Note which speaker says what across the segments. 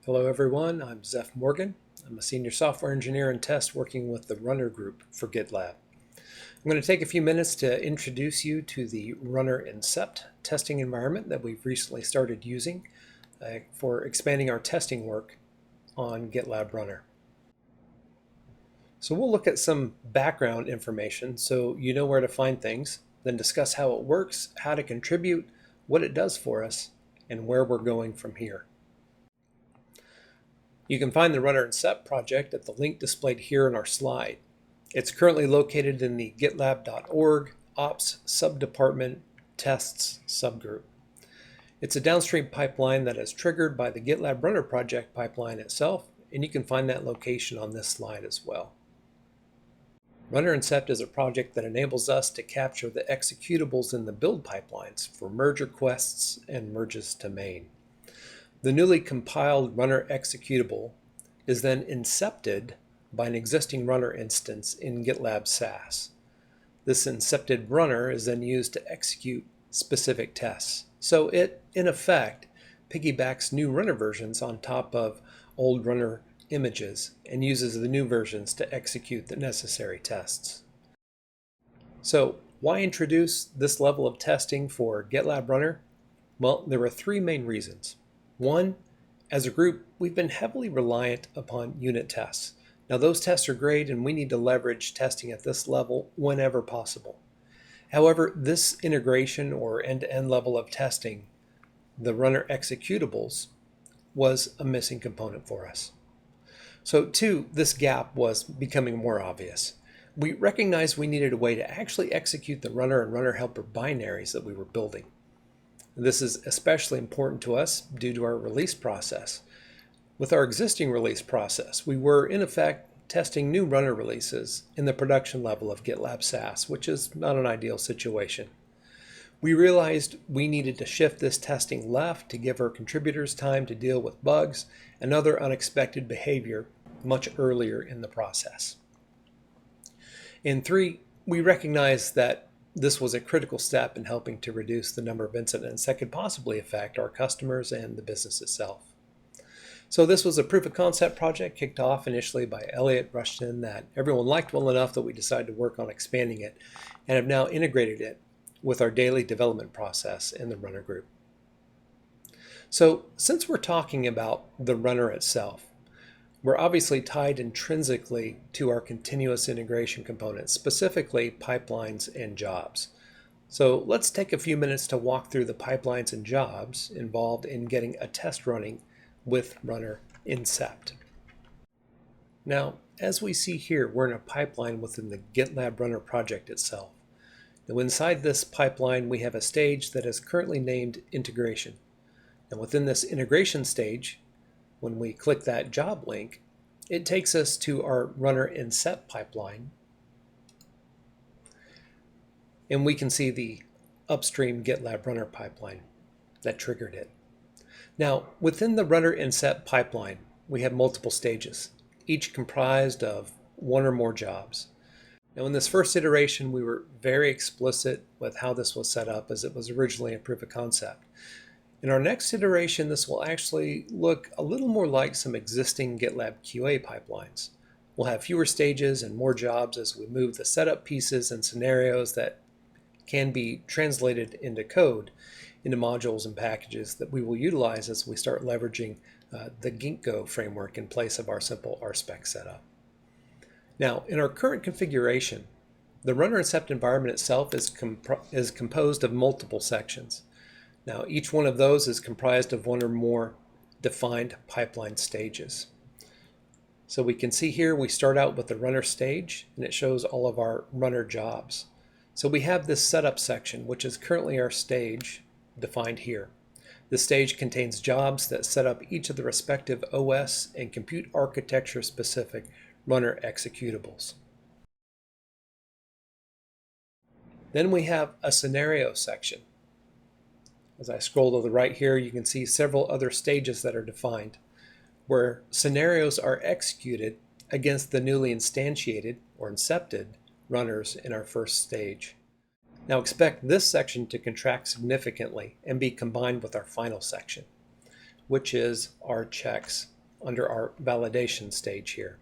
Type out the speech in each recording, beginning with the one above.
Speaker 1: Hello everyone, I'm Zeph Morgan. I'm a senior software engineer and test working with the Runner group for Gitlab. I'm going to take a few minutes to introduce you to the runner-incept testing environment that we've recently started using for expanding our testing work on Gitlab Runner. So we'll look at some background information so you know where to find things, then discuss how it works, how to contribute, what it does for us, and where we're going from here. You can find the runner-incept project at the link displayed here in our slide. It's currently located in the gitlab.org ops subdepartment tests subgroup. It's a downstream pipeline that is triggered by the GitLab Runner project pipeline itself, and you can find that location on this slide as well. Runner-incept is a project that enables us to capture the executables in the build pipelines for merge requests and merges to main. The newly compiled runner executable is then incepted by an existing runner instance in GitLab SaaS. This incepted runner is then used to execute specific tests. So it, in effect, piggybacks new runner versions on top of old runner images and uses the new versions to execute the necessary tests. So why introduce this level of testing for GitLab Runner? Well, there are three main reasons. One, as a group, we've been heavily reliant upon unit tests. Now those tests are great and we need to leverage testing at this level whenever possible. However, this integration or end-to-end level of testing, the runner executables, was a missing component for us. So two, this gap was becoming more obvious. We recognized we needed a way to actually execute the runner and runner helper binaries that we were building. This is especially important to us due to our release process. With our existing release process, we were in effect testing new runner releases in the production level of GitLab SaaS, which is not an ideal situation. We realized we needed to shift this testing left to give our contributors time to deal with bugs and other unexpected behavior much earlier in the process. And three, we recognized that this was a critical step in helping to reduce the number of incidents that could possibly affect our customers and the business itself. So this was a proof of concept project kicked off initially by Elliot Rushton that everyone liked well enough that we decided to work on expanding it and have now integrated it with our daily development process in the Runner group. So since we're talking about the runner itself, we're obviously tied intrinsically to our continuous integration components, specifically pipelines and jobs. So let's take a few minutes to walk through the pipelines and jobs involved in getting a test running with runner-incept. Now, as we see here, we're in a pipeline within the GitLab Runner project itself. Now, inside this pipeline, we have a stage that is currently named integration. And within this integration stage, when we click that job link, it takes us to our runner-incept pipeline. And we can see the upstream GitLab Runner pipeline that triggered it. Now, within the runner-incept pipeline, we have multiple stages, each comprised of one or more jobs. Now, in this first iteration, we were very explicit with how this was set up as it was originally a proof of concept. In our next iteration, this will actually look a little more like some existing GitLab QA pipelines. We'll have fewer stages and more jobs as we move the setup pieces and scenarios that can be translated into code into modules and packages that we will utilize as we start leveraging the Ginkgo framework in place of our simple RSpec setup. Now, in our current configuration, the runner-incept environment itself is composed of multiple sections. Now, each one of those is comprised of one or more defined pipeline stages. So we can see here we start out with the runner stage, and it shows all of our runner jobs. So we have this setup section, which is currently our stage, defined here. This stage contains jobs that set up each of the respective OS and compute architecture specific runner executables. Then we have a scenario section. As I scroll to the right here, you can see several other stages that are defined, where scenarios are executed against the newly instantiated or incepted runners in our first stage. Now expect this section to contract significantly and be combined with our final section. which is our checks under our validation stage here.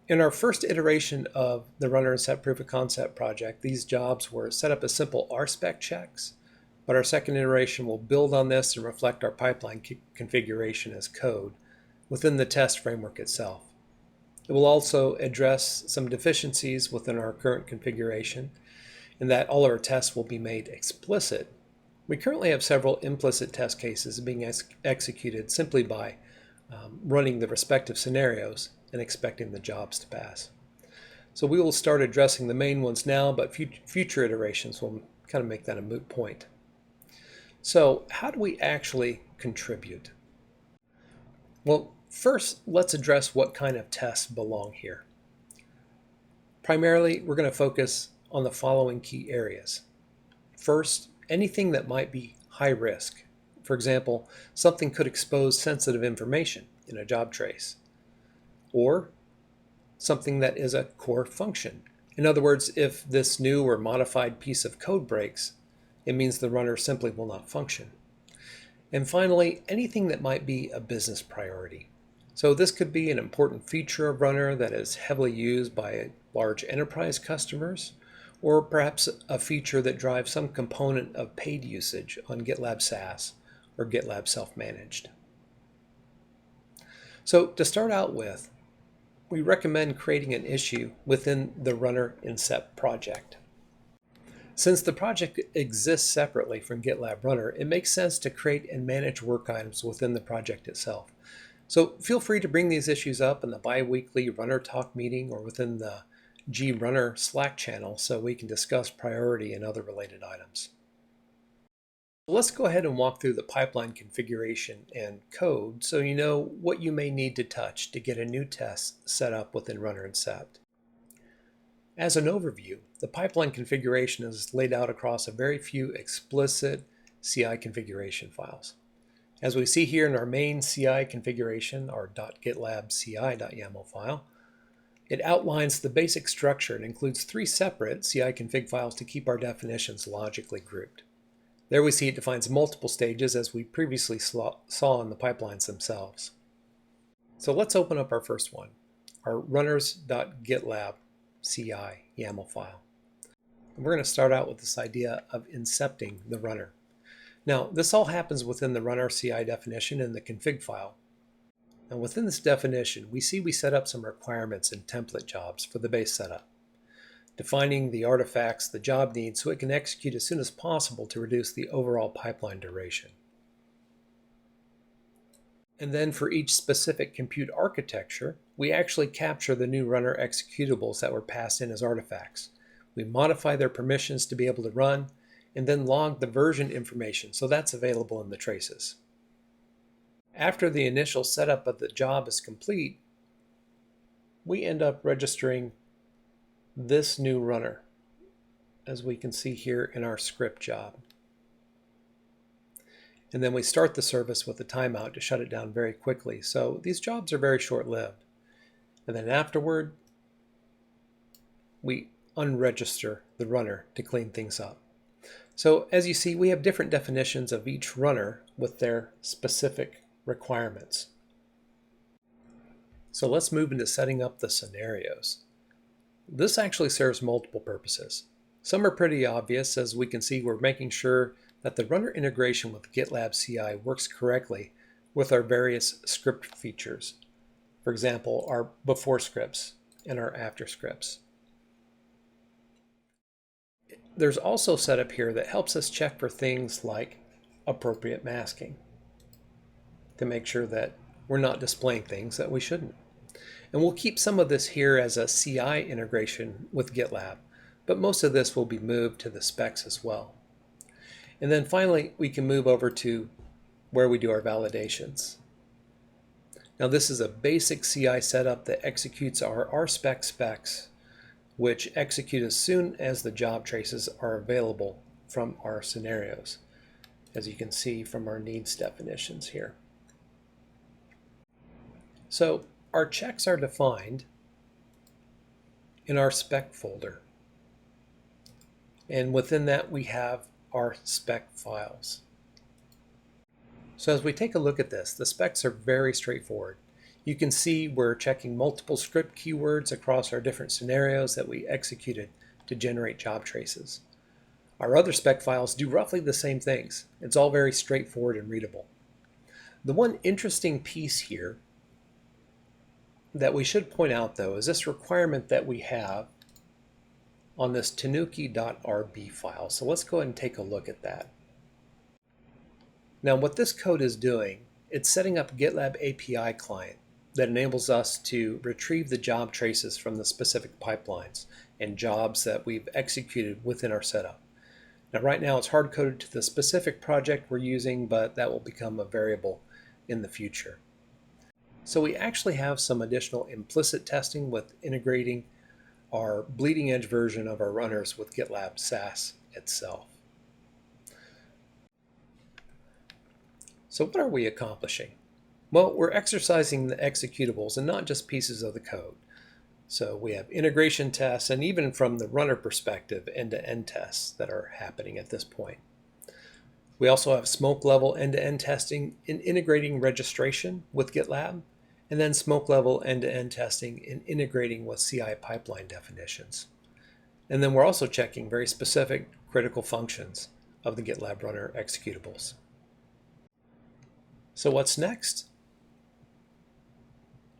Speaker 1: In our first iteration of the runner-incept proof of concept project, these jobs were set up as simple RSpec checks, but our second iteration will build on this and reflect our pipeline configuration as code within the test framework itself. It will also address some deficiencies within our current configuration, in that all our tests will be made explicit. We currently have several implicit test cases being executed simply by running the respective scenarios and expecting the jobs to pass. So we will start addressing the main ones now, but future iterations will kind of make that a moot point. So how do we actually contribute? Well, first, let's address what kind of tests belong here. Primarily, we're going to focus on the following key areas. First, anything that might be high risk. For example, something could expose sensitive information in a job trace, or something that is a core function. In other words, if this new or modified piece of code breaks, it means the runner simply will not function. And finally, anything that might be a business priority. So this could be an important feature of Runner that is heavily used by large enterprise customers, or perhaps a feature that drives some component of paid usage on GitLab SaaS or GitLab Self-Managed. So to start out with, we recommend creating an issue within the runner-incept project. Since the project exists separately from GitLab Runner, it makes sense to create and manage work items within the project itself. So feel free to bring these issues up in the bi-weekly Runner Talk meeting or within the G-Runner Slack channel so we can discuss priority and other related items. Let's go ahead and walk through the pipeline configuration and code so you know what you may need to touch to get a new test set up within runner-incept. As an overview, the pipeline configuration is laid out across a very few explicit CI configuration files. As we see here in our main CI configuration, our .gitlab.ci.yaml file, it outlines the basic structure and includes 3 separate CI config files to keep our definitions logically grouped. There we see it defines multiple stages as we previously saw in the pipelines themselves. So let's open up our first one, our runners.gitlab CI YAML file. And we're going to start out with this idea of incepting the runner. Now, this all happens within the runner CI definition in the config file. And within this definition, we set up some requirements and template jobs for the base setup, defining the artifacts the job needs so it can execute as soon as possible to reduce the overall pipeline duration. And then for each specific compute architecture, we actually capture the new runner executables that were passed in as artifacts. We modify their permissions to be able to run, and then log the version information, so that's available in the traces. After the initial setup of the job is complete, we end up registering this new runner, as we can see here in our script job. And then we start the service with a timeout to shut it down very quickly. So these jobs are very short-lived. And then afterward, we unregister the runner to clean things up. So as you see, we have different definitions of each runner with their specific requirements. So let's move into setting up the scenarios. This actually serves multiple purposes. Some are pretty obvious. As we can see, we're making sure that the runner integration with GitLab CI works correctly with our various script features. For example, our before scripts and our after scripts. There's also a setup here that helps us check for things like appropriate masking to make sure that we're not displaying things that we shouldn't. And we'll keep some of this here as a CI integration with GitLab, but most of this will be moved to the specs as well. And then finally, we can move over to where we do our validations. Now this is a basic CI setup that executes our RSpec specs, which execute as soon as the job traces are available from our scenarios, as you can see from our needs definitions here. So our checks are defined in our spec folder. And within that we have our spec files. So as we take a look at this, the specs are very straightforward. You can see we're checking multiple script keywords across our different scenarios that we executed to generate job traces. Our other spec files do roughly the same things. It's all very straightforward and readable. The one interesting piece here that we should point out, though, is this requirement that we have on this tanuki.rb file. So let's go ahead and take a look at that. Now what this code is doing, it's setting up Gitlab Api Client that enables us to retrieve the job traces from the specific pipelines and jobs that we've executed within our setup. Now right now it's hard-coded to the specific project we're using, but that will become a variable in the future. So we actually have some additional implicit testing with integrating our bleeding edge version of our runners with GitLab SaaS itself. So what are we accomplishing? Well, we're exercising the executables and not just pieces of the code. So we have integration tests and even from the runner perspective, end-to-end tests that are happening at this point. We also have smoke level end-to-end testing in integrating registration with GitLab, and then smoke level end-to-end testing in integrating with CI pipeline definitions. And then we're also checking very specific critical functions of the GitLab runner executables. So what's next?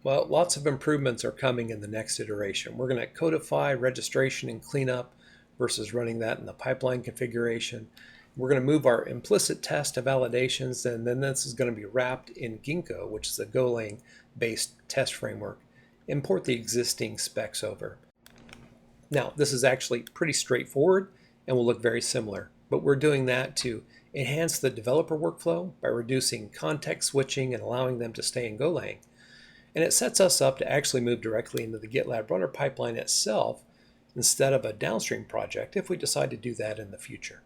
Speaker 1: Well, lots of improvements are coming in the next iteration. We're going to codify registration and cleanup versus running that in the pipeline configuration. We're going to move our implicit test to validations, and then this is going to be wrapped in Ginkgo, which is a Golang-based test framework. Import the existing specs over. Now, this is actually pretty straightforward and will look very similar, but we're doing that to enhance the developer workflow by reducing context switching and allowing them to stay in Golang. And it sets us up to actually move directly into the GitLab runner pipeline itself instead of a downstream project if we decide to do that in the future.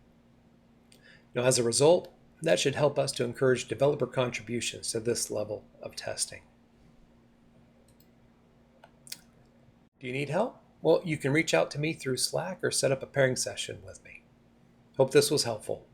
Speaker 1: Now, as a result, that should help us to encourage developer contributions to this level of testing. Do you need help? Well, you can reach out to me through Slack or set up a pairing session with me. Hope this was helpful.